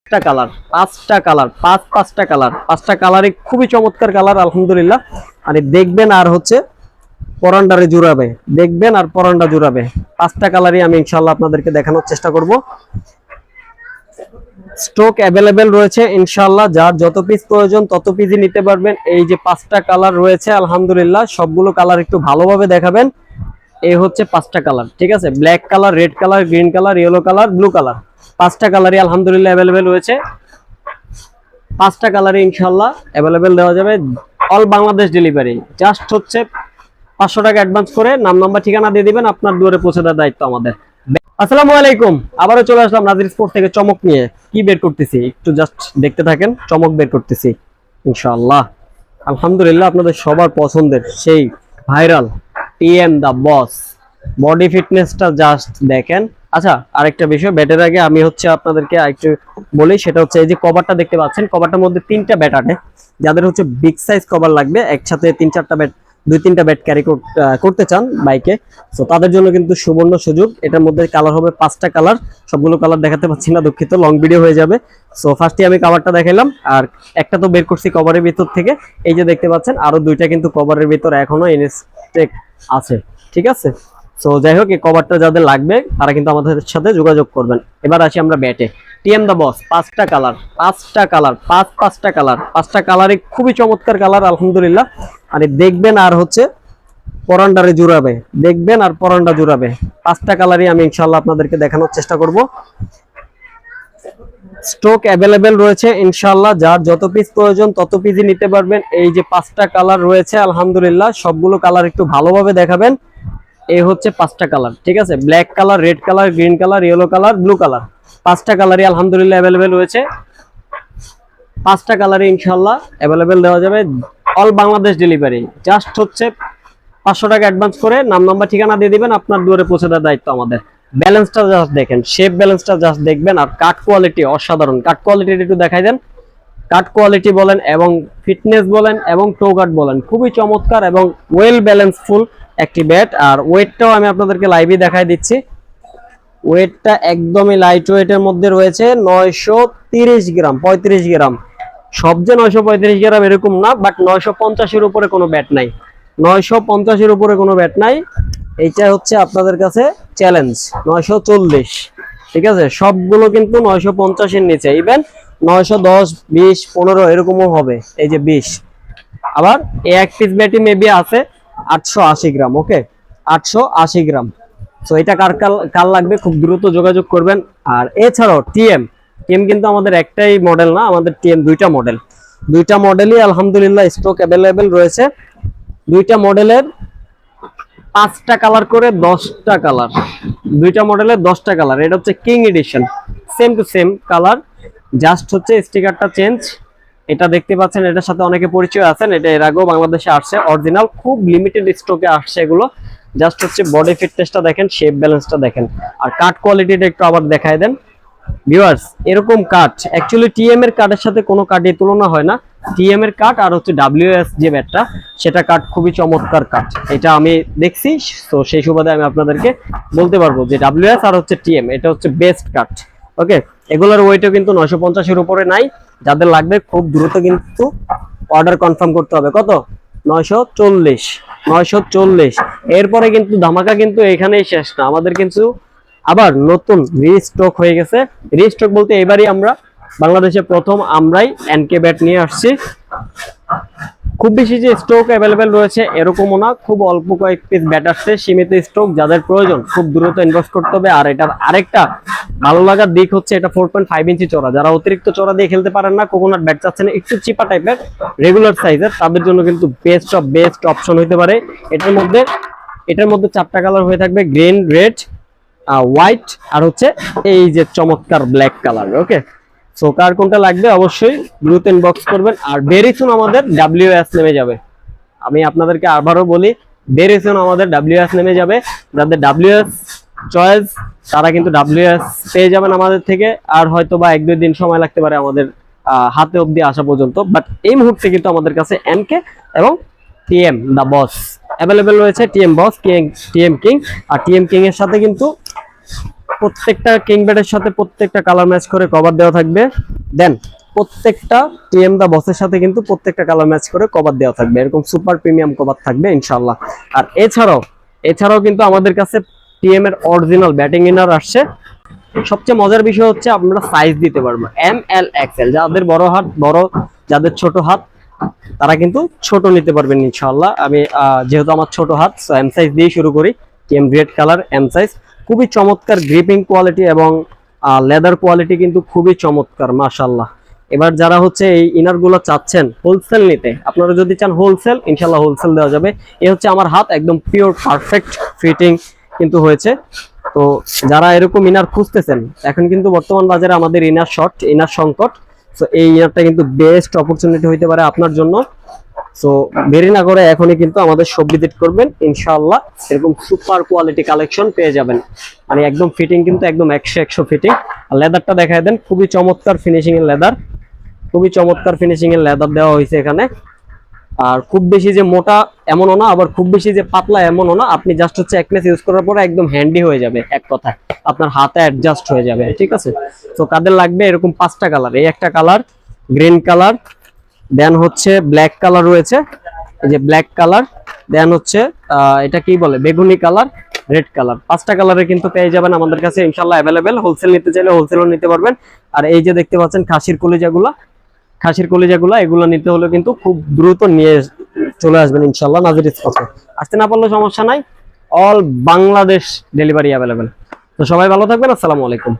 Colour, পাঁচটা colour, পাঁচটা colour, পাঁচটা কালারই খুবই চমৎকার কালার আলহামদুলিল্লাহ। আর দেখবেন আর হচ্ছে পরান্ডারে জুড়াবে, দেখবেন আর পরান্ডা জুড়াবে। পাঁচটা কালারই আমি ইনশাআল্লাহ আপনাদেরকে দেখানোর চেষ্টা করব। স্টক অ্যাভেলেবেল রয়েছে ইনশাআল্লাহ, যার যত পিস প্রয়োজন তত পিসই নিতে পারবেন। এই যে পাঁচটা কালার রয়েছে আলহামদুলিল্লাহ, সবগুলো কালার একটু ভালোভাবে দেখাবেন। এই হচ্ছে পাঁচটা কালার, ঠিক আছে? Black colour, red colour, green colour, yellow colour, blue colour, পাঁচটা কালারই আলহামদুলিল্লাহ অ্যাভেলেবেল রয়েছে। পাঁচটা কালারই ইনশাআল্লাহ অ্যাভেলেবেল দেওয়া যাবে, অল বাংলাদেশ ডেলিভারি। জাস্ট হচ্ছে 500 টাকা অ্যাডভান্স করে নাম নাম্বার ঠিকানা দিয়ে দিবেন, আপনার দুয়ারে পৌঁছে দেওয়ার দায়িত্ব আমাদের। আসসালামু আলাইকুম, আবারও চলে আসলাম নাজির স্পোর্ট থেকে চমক নিয়ে। কি বের করতেছি একটু জাস্ট দেখতে থাকেন, চমক বের করতেছি ইনশাআল্লাহ। আলহামদুলিল্লাহ আপনাদের সবার পছন্দের সেই ভাইরাল টিএম দা বস বডি ফিটনেসটা জাস্ট দেখেন। আচ্ছা, আরেকটা বিষয়, ব্যাটের আগে আমি হচ্ছে আপনাদেরকে আরেকটু বলি, সেটা হচ্ছে এই যে কভারটা দেখতে পাচ্ছেন, কভারটার মধ্যে 3টা ব্যাট আছে। যাদের হচ্ছে বিগ সাইজ কভার লাগবে, একসাথে 3-4টা ব্যাট, 2-3টা ব্যাট ক্যারি করতে চান বাইকে, তো তাদের জন্য কিন্তু সুবর্ণ সুযোগ। এটার মধ্যে কালার হবে 5টা কালার, সবগুলো কালার দেখাতে পাচ্ছি না, দুঃখিত, লং ভিডিও হয়ে যাবে। সো ফার্স্টে আমি কভারটা দেখাইলাম, আর একটা তো বের করছি কভারের ভিতর থেকে, এই যে দেখতে পাচ্ছেন, আরো 2টা কিন্তু কভারের ভিতর এখনো ইনস্টেক আছে, ঠিক আছে? সো যাই হোক, এই কভারটা যাদের লাগবে তারা কিন্তু আমাদের সাথে যোগাযোগ করবেন। এবার আসি আমরা ব্যাটে। টিএম দা বস, পাঁচটা কালার, পাঁচটা কালার, পাঁচটা কালার, পাঁচটা কালারই খুবই চমৎকার কালার আলহামদুলিল্লাহ। আর দেখবেন আর হচ্ছে পরান্ডারে জুড়াবে, দেখবেন আর পরান্ডা জুড়াবে। পাঁচটা কালারই আমি ইনশাআল্লাহ আপনাদেরকে দেখানোর চেষ্টা করব। স্টক অ্যাভেলেবেল রয়েছে ইনশাআল্লাহ, যার যত পিস প্রয়োজন তত পিসই নিতে পারবেন। এই যে পাঁচটা কালার রয়েছে আলহামদুলিল্লাহ, সবগুলো কালার একটু ভালোভাবে দেখাবেন। এই হচ্ছে পাঁচটা কালার, ঠিক আছে? Black colour, red colour, green colour, yellow colour, blue colour, পাঁচটা কালারই আলহামদুলিল্লাহ অ্যাভেলেবেল রয়েছে। পাঁচটা কালারই ইনশাআল্লাহ অ্যাভেলেবেল দেওয়া যাবে, অল বাংলাদেশ ডেলিভারি। জাস্ট হচ্ছে 500 টাকা অ্যাডভান্স করে নাম নাম্বার ঠিকানা দিয়ে দিবেন, আপনার দুয়ারে পৌঁছে দেওয়ার দায়িত্ব আমাদের। ব্যালেন্সটা জাস্ট দেখেন, শেপ ব্যালেন্সটা জাস্ট দেখবেন। আর কাট কোয়ালিটি অসাধারণ, কাট কোয়ালিটি একটু দেখাই দেন। কাট কোয়ালিটি বলেন এবং ফিটনেস বলেন এবং টো কাট বলেন, খুবই চমৎকার এবং ওয়েল ব্যালেন্সফুল একটি ব্যাট। আর ওয়েটটাও আমি আপনাদেরকে লাইভে দেখাই দিচ্ছি। ওয়েটটা একদমই লাইট ওয়েটের মধ্যে রয়েছে, 930 গ্রাম, 35 গ্রাম। সব যে 935 গ্রাম এরকম না, বাট 950-এর উপরে কোনো ব্যাট নাই, 950-এর উপরে কোনো ব্যাট নাই। এইটা হচ্ছে আপনাদের কাছে চ্যালেঞ্জ, 940, ঠিক আছে? সবগুলো কিন্তু 950-এর নিচে, ইভেন 910, 20, 15 এরকমও হবে। এই যে 20, আবার এই এক পিস ব্যাটি মেবি আছে 880 গ্রাম, ওকে, 880 গ্রাম। সো এটা কার লাগবে খুব দ্রুত যোগাযোগ করবেন। আর এছাড়াও টিএম কিন্তু আমাদের একটাই মডেল না, আমাদের টিএম দুইটা মডেলই আলহামদুলিল্লাহ স্টক অ্যাভেলেবেল রয়েছে। দুইটা মডেলের 5টা কালার করে 10টা কালার, দুইটা মডেলের 10টা কালার। এটা হচ্ছে king edition, same to same colour, just হচ্ছে স্টিকারটা চেঞ্জ। এটা দেখতে পাচ্ছেন, এটার সাথে অনেকে পরিচয় আছেন, এটা এর আগেও বাংলাদেশে আসছে, অরিজিনাল, খুব লিমিটেড স্টকে আসছে এগুলো। জাস্ট হচ্ছে বডি ফিটনেসটা দেখেন, শেপ ব্যালেন্সটা দেখেন, আর কাট কোয়ালিটিটা একটু আবার দেখায় দেন ভিউয়ার্স। এরকম কাট অ্যাকচুয়ালি টিএম এর কাটের সাথে কোনো কাটে তুলনা হয় না। টিএম এর কাট আর হচ্ছে ডাব্লিউএস যে ব্যাটটা, সেটা কাট খুবই চমৎকার কাট, এটা আমি দেখছি। তো সেই সুবাদে আমি আপনাদেরকে বলতে পারবো যে ডাব্লিউএস আর হচ্ছে টিএম, এটা হচ্ছে বেস্ট কাট, ওকে? এগুলোর ওয়েটও কিন্তু 950-এর উপরে নাই। যাদের লাগবে খুব দ্রুত কিন্তু অর্ডার কনফার্ম করতে হবে। কত? 940। এরপরে কিন্তু ধামাকা কিন্তু এখানেই শেষ না, আমাদের কিন্তু আবার নতুন রিস্টক হয়ে গেছে। রিস্টক বলতে এবারই আমরা বাংলাদেশে প্রথম আমরাই এনকে ব্যাট নিয়ে আসছি। খুব বেশি যে স্টক অ্যাভেলেবেল রয়েছে এরকমও না, খুব অল্প কয়েক পিস ব্যাট আসছে, সীমিত স্টক। যাদের প্রয়োজন খুব দ্রুত ইনভেস্ট করতে হবে। আর এটার আরেকটা ভালো লাগার দিক হচ্ছে এটা 4.5 ইঞ্চি চড়া। যারা অতিরিক্ত চড়া দিয়ে খেলতে পারেন না, কোকোনাট ব্যাট চাচ্ছেন একটু চিপা টাইপের রেগুলার সাইজের, তাদের জন্য কিন্তু বেস্ট অপশন হইতে পারে। এটার মধ্যে 4টা কালার হয়ে থাকবে, গ্রিন, রেড, হোয়াইট, আর হচ্ছে এই যে চমৎকার ব্ল্যাক কালার, ওকে? সো কার কোনটা লাগবে অবশ্যই দ্রুত ইনবক্স করবেন। আর ভেরি সুন আমাদের ডাব্লিউএস নেমে যাবে, আমি আপনাদেরকে আবারও বলি, ভেরি সুন আমাদের ডাব্লিউএস নেমে যাবে। যাদের ডাব্লিউএস চয়েস তারা কিন্তু ডাব্লিউএস পেয়ে যাবেন আমাদের থেকে। আর হয়তো বা 1-2 দিন সময় লাগতে পারে আমাদের হাতে অবধি আসা পর্যন্ত, বাট এই মুহূর্তে কিন্তু আমাদের কাছে এনকে এবং টিএম দা বস অ্যাভেলেবেল রয়েছে। টিএম বস, টিএম কিং। আর টিএম কিং এর সাথে কিন্তু প্রত্যেকটা কিং ব্যাটের সাথে প্রত্যেকটা কালার ম্যাচ করে কভার দেওয়া থাকবে। দেন প্রত্যেকটা টিএম দা বসের সাথে কিন্তু প্রত্যেকটা কালার ম্যাচ করে কভার দেওয়া থাকবে, এরকম সুপার প্রিমিয়াম কভার থাকবে ইনশাআল্লাহ। আর এছাড়াও কিন্তু আমাদের কাছে টিএম এর অরিজিনাল ব্যাটিং ইনার আসছে। সবচেয়ে মজার বিষয় হচ্ছে আমরা সাইজ দিতে পারবো এম এল এক্সএল, যাদের বড় হাত বড়, যাদের ছোট হাত তারা কিন্তু ছোট নিতে পারবেন ইনশাআল্লাহ। আমি যেহেতু আমার ছোট হাত, এম সাইজ দিয়ে শুরু করি। TM red colour M size, খুবই চমৎকার গ্রিপিং কোয়ালিটি এবং লেদার কোয়ালিটি কিন্তু খুবই চমৎকার মাশাআল্লাহ। এবার যারা হচ্ছে এই ইনার গুলো চাচ্ছেন হোলসেল নিতে, আপনারা যদি চান হোলসেল, ইনশাআল্লাহ হোলসেল দেওয়া যাবে। এই হচ্ছে আমার হাত, একদম পিওর পারফেক্ট ফিটিং কিন্তু হয়েছে। তো যারা এরকম ইনার খুঁজতেছেন, এখন কিন্তু বর্তমান বাজারে আমাদের ইনার শর্ট, ইনার সংকট। সো এই ইয়ারটা কিন্তু বেস্ট অপরচুনিটি হইতে পারে আপনার জন্য। সো দেরি না করে এখনই কিন্তু আমাদের শপ ভিজিট করবেন ইনশাআল্লাহ। এরকম সুপার কোয়ালিটি কালেকশন পেয়ে যাবেন, মানে একদম ফিটিং কিন্তু একদম 100 ফিটিং। আর লেদারটা দেখায় দেন, খুবই চমৎকার ফিনিশিং এর লেদার, খুবই চমৎকার ফিনিশিং এর লেদার দেওয়া হয়েছে এখানে। আর খুব বেশি যে মোটা এমনও না, আবার খুব বেশি যে পাতলা এমনও না। আপনি জাস্ট হচ্ছে এক পিস ইউজ করার পরে একদম হ্যান্ডি হয়ে যাবে, এক কথায় আপনার হাতে অ্যাডজাস্ট হয়ে যাবে, ঠিক আছে। তো কাদের লাগবে এরকম 5টা কালার, এই একটা কালার গ্রিন কালার, দেন হচ্ছে ব্ল্যাক কালার রয়েছে, এই যে ব্ল্যাক কালার, দেন হচ্ছে এটা কি বলে বেগুনি কালার, রেড কালার। 5টা কালারে কিন্তু পেয়ে যাবেন আমাদের কাছে ইনশাআল্লাহ অ্যাভেলেবেল। হোলসেল নিতে চাইলে হোলসেলও নিতে পারবেন। আর এই যে দেখতে পাচ্ছেন খাসির কলিজাগুলো, এগুলো নিতে হলে কিন্তু খুব দ্রুত নিয়ে চলে আসবেন ইনশাআল্লাহ নাজির স্পটে। আসতে না পারলে সমস্যা নাই, অল বাংলাদেশ ডেলিভারি অ্যাভেলেবেল। তো সবাই ভালো থাকবেন, আসসালামু আলাইকুম।